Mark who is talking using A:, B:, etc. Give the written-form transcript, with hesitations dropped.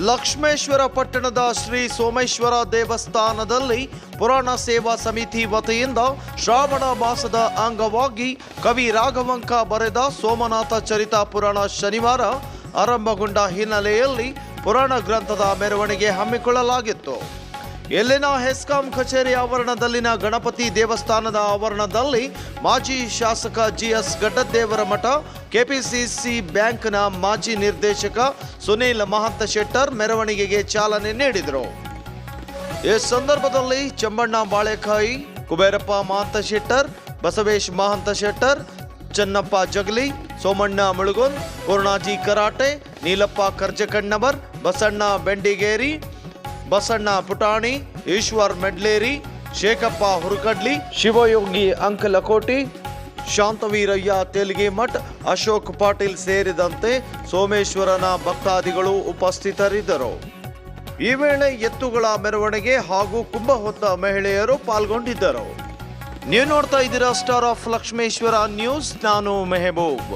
A: ಲಕ್ಷ್ಮೇಶ್ವರ ಪಟ್ಟಣದ ಶ್ರೀ ಸೋಮೇಶ್ವರ ದೇವಸ್ಥಾನದಲ್ಲಿ ಪುರಾಣ ಸೇವಾ ಸಮಿತಿ ವತಿಯಿಂದ ಶ್ರಾವಣ ಮಾಸದ ಅಂಗವಾಗಿ ಕವಿ ರಾಘವಂಕ ಬರೆದ ಸೋಮನಾಥ ಚರಿತ ಪುರಾಣ ಶನಿವಾರ ಆರಂಭಗೊಂಡ ಹಿನ್ನೆಲೆಯಲ್ಲಿ ಪುರಾಣ ಗ್ರಂಥದ ಮೆರವಣಿಗೆ ಹಮ್ಮಿಕೊಳ್ಳಲಾಗಿತ್ತು. ಇಲ್ಲಿನ ಹೆಸ್ಕಾಂ ಕಚೇರಿ ಆವರಣದಲ್ಲಿನ ಗಣಪತಿ ದೇವಸ್ಥಾನದ ಆವರಣದಲ್ಲಿ ಮಾಜಿ ಶಾಸಕ ಜಿಎಸ್ ಗಡ್ಡದೇವರ ಮಠ, ಕೆಪಿಸಿಸಿ ಬ್ಯಾಂಕ್ನ ಮಾಜಿ ನಿರ್ದೇಶಕ ಸುನೀಲ್ ಮಹಂತ ಶೆಟ್ಟರ್ ಮೆರವಣಿಗೆಗೆ ಚಾಲನೆ ನೀಡಿದರು. ಈ ಸಂದರ್ಭದಲ್ಲಿ ಚೆಮ್ಮಣ್ಣ ಬಾಳೆಕಾಯಿ, ಕುಬೇರಪ್ಪ ಮಹಂತ ಶೆಟ್ಟರ್, ಬಸವೇಶ್ ಮಹಂತ ಶೆಟ್ಟರ್, ಚನ್ನಪ್ಪ ಜಗಲಿ, ಸೋಮಣ್ಣ ಮುಳುಗುಂದ್, ಪೂರ್ಣಾಜಿ ಕರಾಟೆ, ನೀಲಪ್ಪ ಕರ್ಜಕಣ್ಣವರ್, ಬಸಣ್ಣ ಬೆಂಡಿಗೇರಿ, ಬಸಣ್ಣ ಪುಟಾಣಿ, ಈಶ್ವರ್ ಮೆಡ್ಲೇರಿ, ಶೇಖಪ್ಪ ಹುರುಕಡ್ಲಿ, ಶಿವಯೋಗಿ ಅಂಕಲಕೋಟಿ, ಶಾಂತವೀರಯ್ಯ ತೆಲಿಗೆಮಠ್, ಅಶೋಕ್ ಪಾಟೀಲ್ ಸೇರಿದಂತೆ ಸೋಮೇಶ್ವರನ ಭಕ್ತಾದಿಗಳು ಉಪಸ್ಥಿತರಿದ್ದರು. ಈ ವೇಳೆ ಎತ್ತುಗಳ ಮೆರವಣಿಗೆ ಹಾಗೂ ಕುಂಭ ಹೊತ್ತ ಮಹಿಳೆಯರು ಪಾಲ್ಗೊಂಡಿದ್ದರು. ನೀವು ನೋಡ್ತಾ ಇದ್ದೀರಾ ಸ್ಟಾರ್ ಆಫ್ ಲಕ್ಷ್ಮೇಶ್ವರ ನ್ಯೂಸ್. ನಾನು ಮೆಹಬೂಬ್.